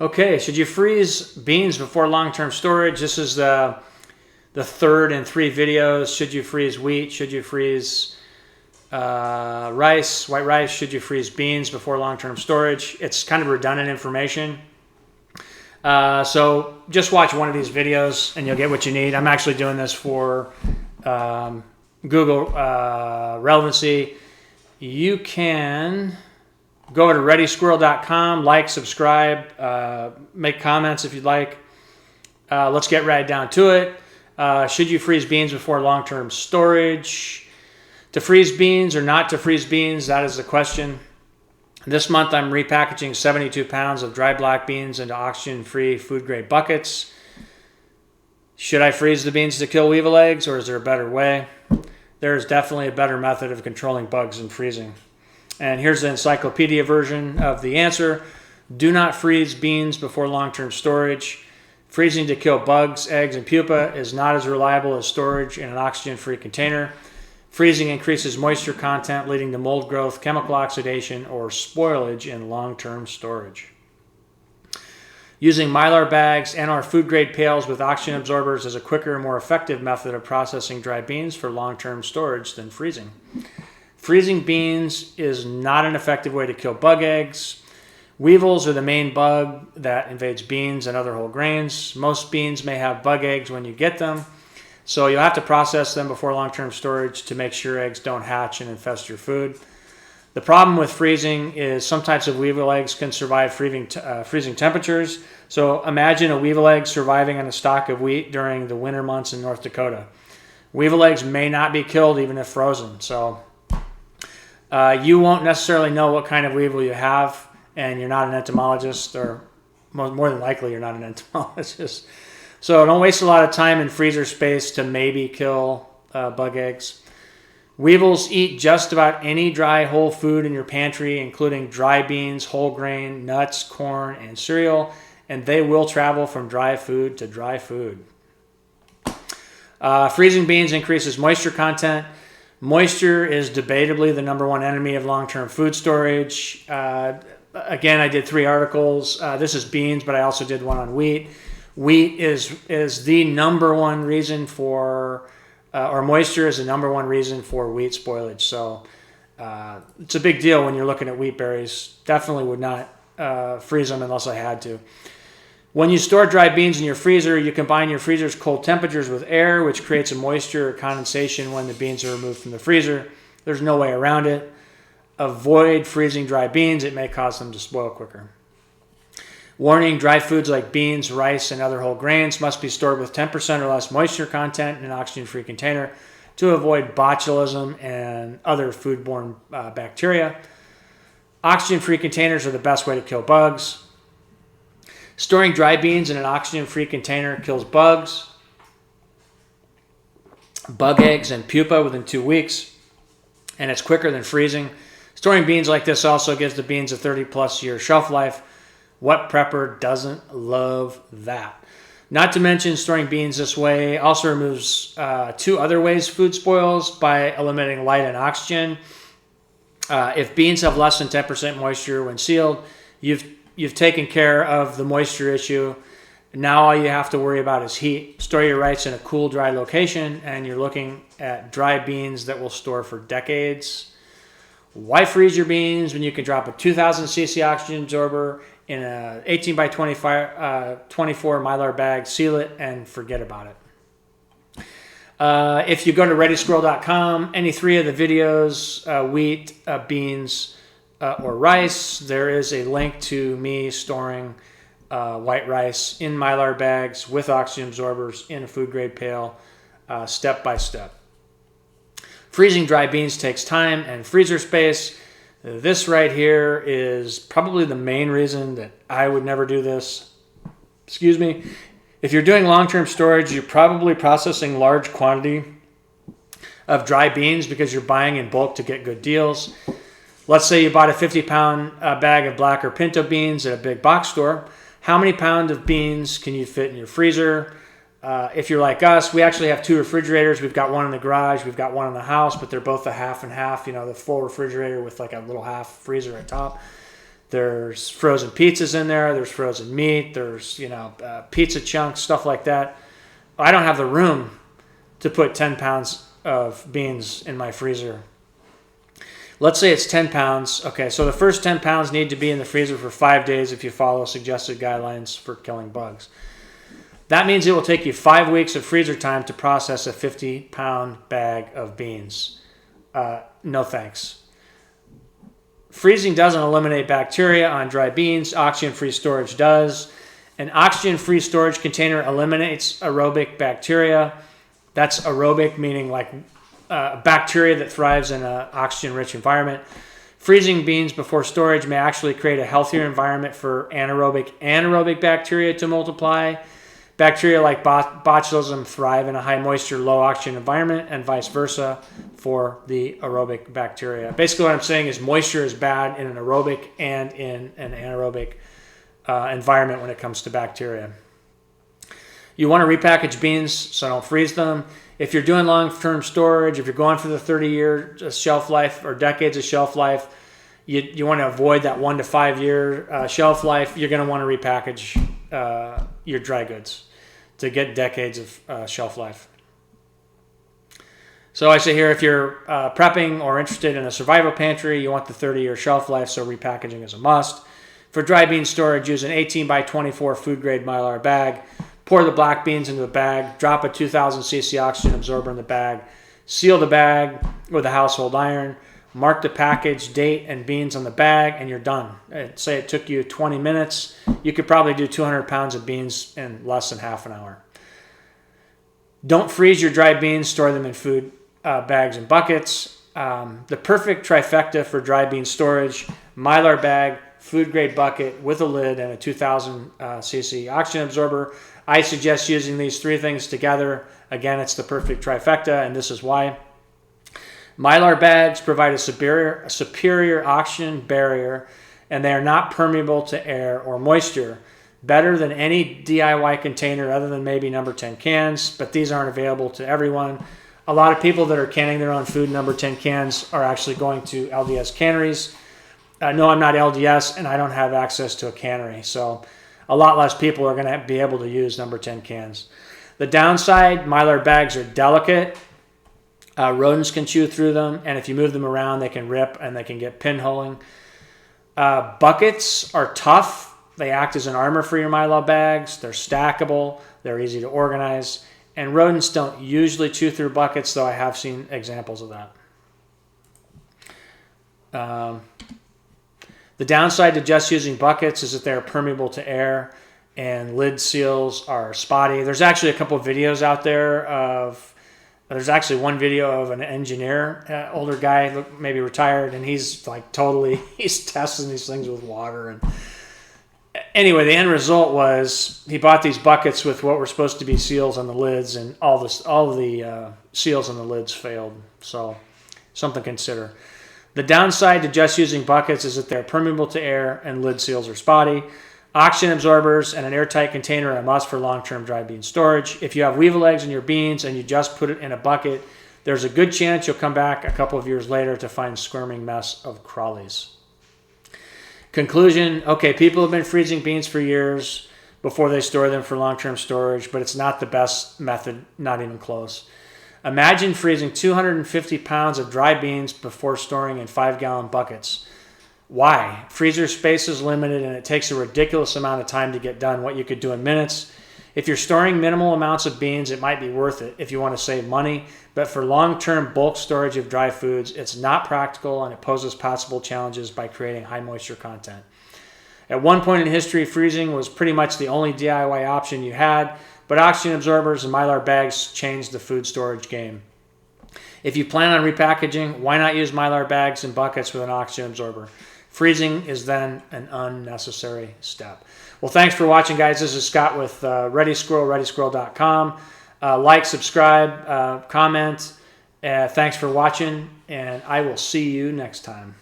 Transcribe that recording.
Okay, should you freeze beans before long-term storage? This is the third in 3 videos. Should you freeze wheat? Should you freeze rice, white rice? Should you freeze beans before long-term storage? It's kind of redundant information. So just watch one of these videos and you'll get what you need. I'm actually doing this for Google relevancy. You can go to readysquirrel.com, like, subscribe, make comments if you'd like. Let's get right down to it. Should you freeze beans before long-term storage? To freeze beans or not to freeze beans, that is the question. This month I'm repackaging 72 pounds of dry black beans into oxygen-free food-grade buckets. Should I freeze the beans to kill weevil eggs, or is there a better way? There is definitely a better method of controlling bugs than freezing. And here's the encyclopedia version of the answer. Do not freeze beans before long-term storage. Freezing to kill bugs, eggs, and pupa is not as reliable as storage in an oxygen-free container. Freezing increases moisture content, leading to mold growth, chemical oxidation, or spoilage in long-term storage. Using Mylar bags and our food-grade pails with oxygen absorbers is a quicker and more effective method of processing dry beans for long-term storage than freezing. Freezing beans is not an effective way to kill bug eggs. Weevils are the main bug that invades beans and other whole grains. Most beans may have bug eggs when you get them, so you'll have to process them before long-term storage to make sure eggs don't hatch and infest your food. The problem with freezing is some types of weevil eggs can survive freezing temperatures. So imagine a weevil egg surviving on a stalk of wheat during the winter months in North Dakota. Weevil eggs may not be killed even if frozen. So you won't necessarily know what kind of weevil you have, and you're not an entomologist, or more than likely you're not an entomologist. So don't waste a lot of time in freezer space to maybe kill bug eggs. Weevils eat just about any dry whole food in your pantry, including dry beans, whole grain, nuts, corn, and cereal, and they will travel from dry food to dry food. Freezing beans increases moisture content. Moisture is debatably the #1 enemy of long-term food storage. Again, I did 3 articles. This is beans, but I also did one on wheat. Wheat is the #1 reason for, or moisture is the #1 reason for wheat spoilage. So it's a big deal when you're looking at wheat berries. Definitely would not freeze them unless I had to. When you store dry beans in your freezer, you combine your freezer's cold temperatures with air, which creates a moisture or condensation when the beans are removed from the freezer. There's no way around it. Avoid freezing dry beans. It may cause them to spoil quicker. Warning, dry foods like beans, rice, and other whole grains must be stored with 10% or less moisture content in an oxygen-free container to avoid botulism and other foodborne bacteria. Oxygen-free containers are the best way to kill bugs. Storing dry beans in an oxygen-free container kills bugs, bug eggs, and pupa within 2 weeks, and it's quicker than freezing. Storing beans like this also gives the beans a 30-plus year shelf life. What prepper doesn't love that? Not to mention, storing beans this way also removes 2 other ways food spoils by eliminating light and oxygen. If beans have less than 10% moisture when sealed, you've taken care of the moisture issue. Now all you have to worry about is heat. Store your rice in a cool, dry location, and you're looking at dry beans that will store for decades. Why freeze your beans when you can drop a 2,000 cc oxygen absorber in a 18 by 24 Mylar bag, seal it, and forget about it. If you go to readysquirrel.com, any 3 of the videos, wheat, beans, or rice, there is a link to me storing white rice in Mylar bags with oxygen absorbers in a food-grade pail, step by step. Freezing dry beans takes time and freezer space. This right here is probably the main reason that I would never do this. Excuse me. If you're doing long-term storage, you're probably processing large quantity of dry beans because you're buying in bulk to get good deals. Let's say you bought a 50-pound bag of black or pinto beans at a big box store. How many pounds of beans can you fit in your freezer? If you're like us, we actually have 2 refrigerators. We've got one in the garage. We've got one in the house, but they're both a half and half, the full refrigerator with like a little half freezer at top. There's frozen pizzas in there. There's frozen meat. There's, pizza chunks, stuff like that. I don't have the room to put 10 pounds of beans in my freezer. Let's say it's 10 pounds. Okay, so the first 10 pounds need to be in the freezer for 5 days if you follow suggested guidelines for killing bugs. That means it will take you 5 weeks of freezer time to process a 50-pound bag of beans. No thanks. Freezing doesn't eliminate bacteria on dry beans. Oxygen-free storage does. An oxygen-free storage container eliminates aerobic bacteria. That's aerobic, meaning like bacteria that thrives in an oxygen-rich environment. Freezing beans before storage may actually create a healthier environment for anaerobic bacteria to multiply. Bacteria like botulism thrive in a high moisture, low oxygen environment, and vice versa for the aerobic bacteria. Basically what I'm saying is moisture is bad in an aerobic and in an anaerobic environment when it comes to bacteria. You want to repackage beans, so don't freeze them. If you're doing long-term storage, if you're going for the 30-year shelf life or decades of shelf life, you want to avoid that 1 to 5 year shelf life. You're going to want to repackage your dry goods to get decades of shelf life. So I say here, if you're prepping or interested in a survival pantry, you want the 30-year shelf life, so repackaging is a must. For dry bean storage, use an 18 by 24 food-grade Mylar bag. Pour the black beans into the bag. Drop a 2,000 cc oxygen absorber in the bag. Seal the bag with a household iron. Mark the package, date, and beans on the bag, and you're done. Say it took you 20 minutes. You could probably do 200 pounds of beans in less than half an hour. Don't freeze your dry beans. Store them in food bags and buckets. The perfect trifecta for dry bean storage: Mylar bag, food grade bucket with a lid, and a 2,000 cc oxygen absorber. I suggest using these 3 things together. Again, it's the perfect trifecta, and this is why. Mylar bags provide a superior oxygen barrier, and they are not permeable to air or moisture. Better than any DIY container other than maybe number 10 cans, but these aren't available to everyone. A lot of people that are canning their own food number 10 cans are actually going to LDS canneries. No, I'm not LDS, and I don't have access to a cannery, so a lot less people are going to be able to use number 10 cans. The downside, Mylar bags are delicate. Rodents can chew through them, and if you move them around, they can rip and they can get pinholing. Buckets are tough. They act as an armor for your Mylar bags. They're stackable. They're easy to organize. And rodents don't usually chew through buckets, though I have seen examples of that. The downside to just using buckets is that they're permeable to air, and lid seals are spotty. There's actually a couple of videos out there there's actually one video of an engineer, older guy, maybe retired, and he's like he's testing these things with water. And anyway, the end result was he bought these buckets with what were supposed to be seals on the lids, and all of the seals on the lids failed. So something to consider. The downside to just using buckets is that they're permeable to air and lid seals are spotty. Oxygen absorbers and an airtight container are a must for long-term dry bean storage. If you have Weevil eggs in your beans and you just put it in a bucket, there's a good chance you'll come back a couple of years later to find a squirming mess of crawlies. Conclusion, okay, people have been freezing beans for years before they store them for long-term storage, but it's not the best method, not even close. Imagine freezing 250 pounds of dry beans before storing in 5-gallon buckets. Why? Freezer space is limited, and it takes a ridiculous amount of time to get done what you could do in minutes. If you're storing minimal amounts of beans, it might be worth it if you want to save money, but for long-term bulk storage of dry foods, it's not practical, and it poses possible challenges by creating high moisture content. At one point in history, freezing was pretty much the only DIY option you had, but oxygen absorbers and Mylar bags changed the food storage game. If you plan on repackaging, why not use Mylar bags and buckets with an oxygen absorber? Freezing is then an unnecessary step. Well, thanks for watching, guys. This is Scott with ReadySquirrel, ReadySquirrel.com. Like, subscribe, comment. Thanks for watching, and I will see you next time.